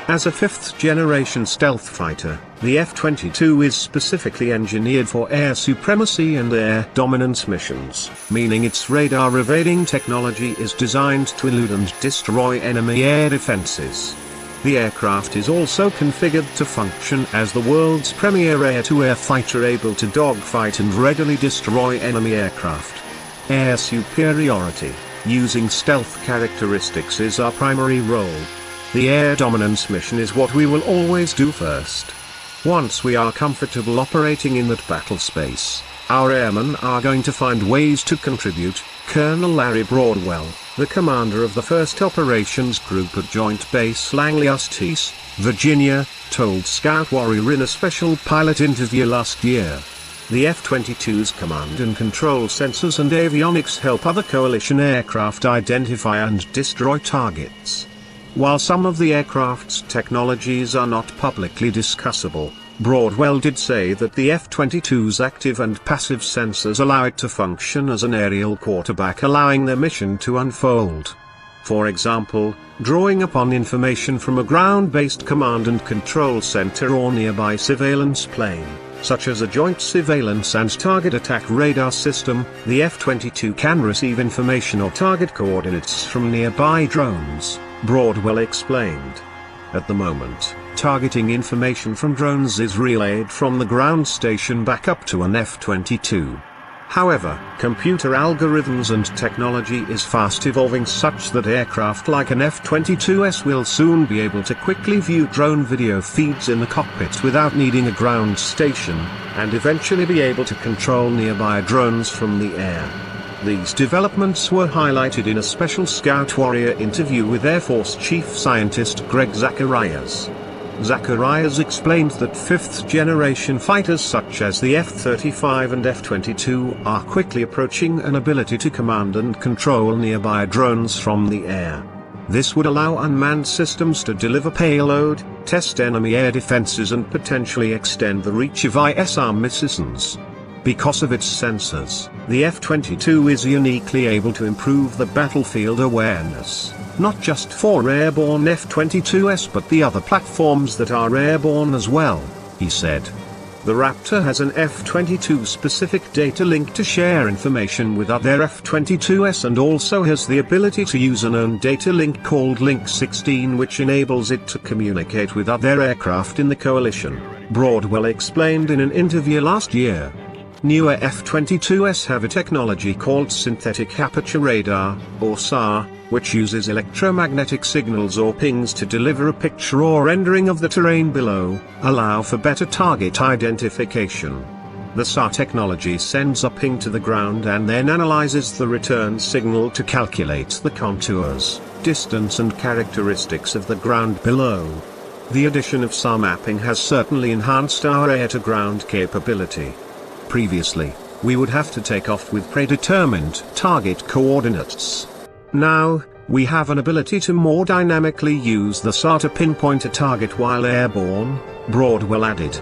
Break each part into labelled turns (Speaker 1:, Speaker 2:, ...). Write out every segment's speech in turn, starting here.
Speaker 1: As a fifth-generation stealth fighter, the F-22 is specifically engineered for air supremacy and air dominance missions, meaning its radar-evading technology is designed to elude and destroy enemy air defenses. The aircraft is also configured to function as the world's premier air-to-air fighter, able to dogfight and readily destroy enemy aircraft. Air superiority, using stealth characteristics, is our primary role. The air dominance mission is what we will always do first. Once we are comfortable operating in that battle space, our airmen are going to find ways to contribute. Colonel Larry Broadwell, the commander of the 1st Operations Group at Joint Base Langley, East Virginia, told Scout Warrior in a special pilot interview last year. The F-22's command and control sensors and avionics help other coalition aircraft identify and destroy targets. While some of the aircraft's technologies are not publicly discussable, Broadwell did say that the F-22's active and passive sensors allow it to function as an aerial quarterback, allowing their mission to unfold. For example, drawing upon information from a ground-based command and control center or nearby surveillance plane, such as a joint surveillance and target attack radar system, the F-22 can receive information or target coordinates from nearby drones, Broadwell explained. At the moment, targeting information from drones is relayed from the ground station back up to an F-22. However, computer algorithms and technology is fast evolving such that aircraft like an F-22S will soon be able to quickly view drone video feeds in the cockpit without needing a ground station, and eventually be able to control nearby drones from the air. These developments were highlighted in a special Scout Warrior interview with Air Force Chief Scientist Greg Zacharias. Zacharias explained that 5th-generation fighters such as the F-35 and F-22 are quickly approaching an ability to command and control nearby drones from the air. This would allow unmanned systems to deliver payload, test enemy air defenses and potentially extend the reach of ISR missiles. Because of its sensors, the F-22 is uniquely able to improve the battlefield awareness, not just for airborne F-22s but the other platforms that are airborne as well, he said. The Raptor has an F-22 specific data link to share information with other F-22s and also has the ability to use an own data link called Link 16, which enables it to communicate with other aircraft in the coalition, Broadwell explained in an interview last year. Newer F-22s have a technology called synthetic aperture radar, or SAR, which uses electromagnetic signals or pings to deliver a picture or rendering of the terrain below, allow for better target identification. The SAR technology sends a ping to the ground and then analyzes the return signal to calculate the contours, distance and characteristics of the ground below. The addition of SAR mapping has certainly enhanced our air-to-ground capability. Previously, we would have to take off with predetermined target coordinates. Now, we have an ability to more dynamically use the SAR to pinpoint a target while airborne, Broadwell added.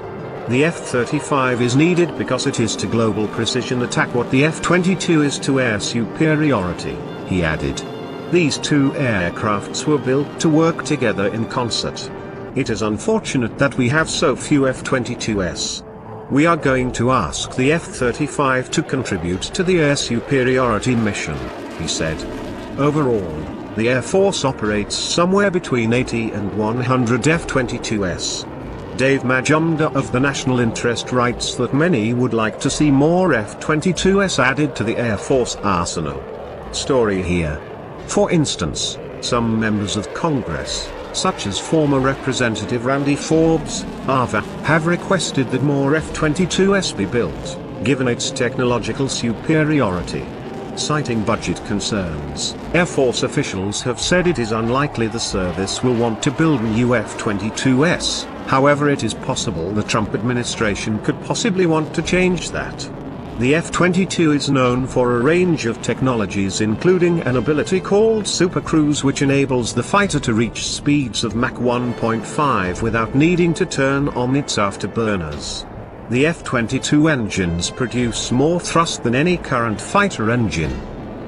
Speaker 1: The F-35 is needed because it is to global precision attack what the F-22 is to air superiority, he added. These two aircrafts were built to work together in concert. It is unfortunate that we have so few F-22s. We are going to ask the F-35 to contribute to the air superiority mission, he said. Overall, the Air Force operates somewhere between 80 and 100 F-22s. Dave Majumdar of the National Interest writes that many would like to see more F-22s added to the Air Force arsenal. Story here. For instance, some members of Congress, such as former Representative Randy Forbes, AVA, have requested that more F-22s be built, given its technological superiority. Citing budget concerns, Air Force officials have said it is unlikely the service will want to build new F-22s, however it is possible the Trump administration could possibly want to change that. The F-22 is known for a range of technologies including an ability called Supercruise, which enables the fighter to reach speeds of Mach 1.5 without needing to turn on its afterburners. The F-22 engines produce more thrust than any current fighter engine.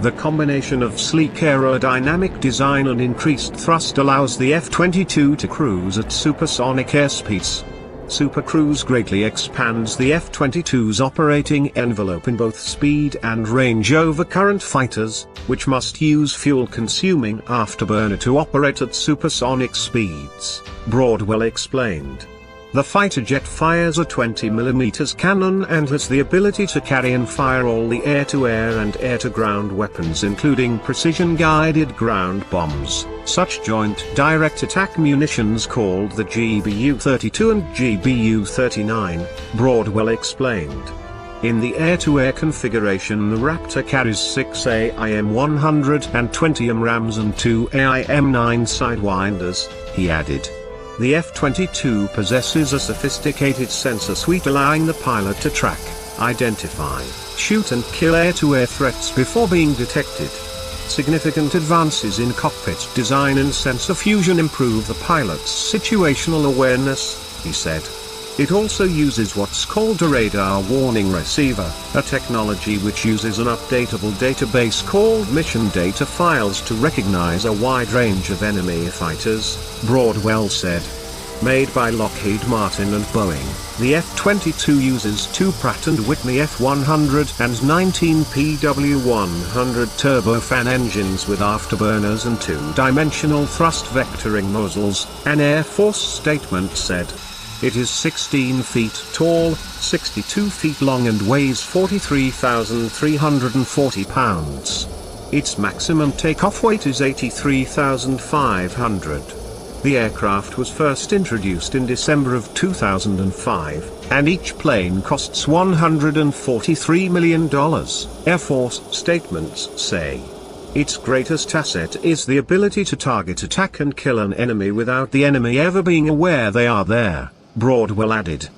Speaker 1: The combination of sleek aerodynamic design and increased thrust allows the F-22 to cruise at supersonic airspeeds. Super Cruise greatly expands the F-22's operating envelope in both speed and range over current fighters, which must use fuel-consuming afterburner to operate at supersonic speeds, Broadwell explained. The fighter jet fires a 20mm cannon and has the ability to carry and fire all the air-to-air and air-to-ground weapons including precision-guided ground bombs, such joint direct attack munitions called the GBU-32 and GBU-39, Broadwell explained. In the air-to-air configuration, the Raptor carries 6 AIM-120 AMRAAMs and 2 AIM-9 Sidewinders, he added. The F-22 possesses a sophisticated sensor suite allowing the pilot to track, identify, shoot and kill air-to-air threats before being detected. Significant advances in cockpit design and sensor fusion improve the pilot's situational awareness, he said. It also uses what's called a radar warning receiver, a technology which uses an updatable database called mission data files to recognize a wide range of enemy fighters, Broadwell said. Made by Lockheed Martin and Boeing, the F-22 uses two Pratt & Whitney F119 PW100 turbofan engines with afterburners and two-dimensional thrust vectoring nozzles, an Air Force statement said. It is 16 feet tall, 62 feet long and weighs 43,340 pounds. Its maximum takeoff weight is 83,500. The aircraft was first introduced in December of 2005, and each plane costs $143 million, Air Force statements say. Its greatest asset is the ability to target, attack and kill an enemy without the enemy ever being aware they are there, Broadwell added.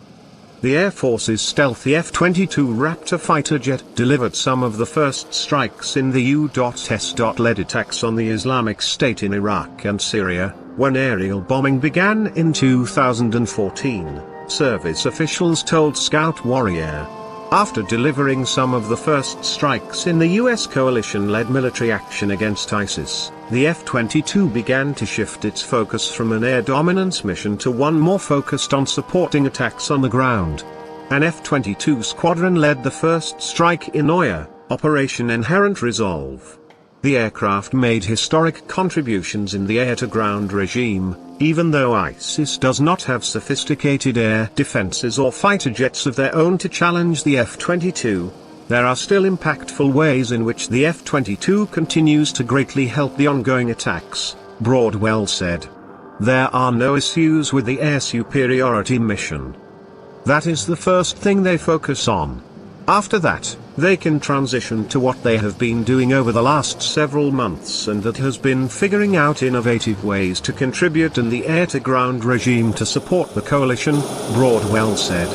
Speaker 1: The Air Force's stealthy F-22 Raptor fighter jet delivered some of the first strikes in the U.S.-led attacks on the Islamic State in Iraq and Syria, when aerial bombing began in 2014, service officials told Scout Warrior. After delivering some of the first strikes in the U.S. coalition-led military action against ISIS, the F-22 began to shift its focus from an air dominance mission to one more focused on supporting attacks on the ground. An F-22 squadron led the first strike in Oya, Operation Inherent Resolve. The aircraft made historic contributions in the air-to-ground regime, even though ISIS does not have sophisticated air defenses or fighter jets of their own to challenge the F-22. There are still impactful ways in which the F-22 continues to greatly help the ongoing attacks, Broadwell said. There are no issues with the air superiority mission. That is the first thing they focus on. After that, they can transition to what they have been doing over the last several months, and that has been figuring out innovative ways to contribute in the air-to-ground regime to support the coalition, Broadwell said.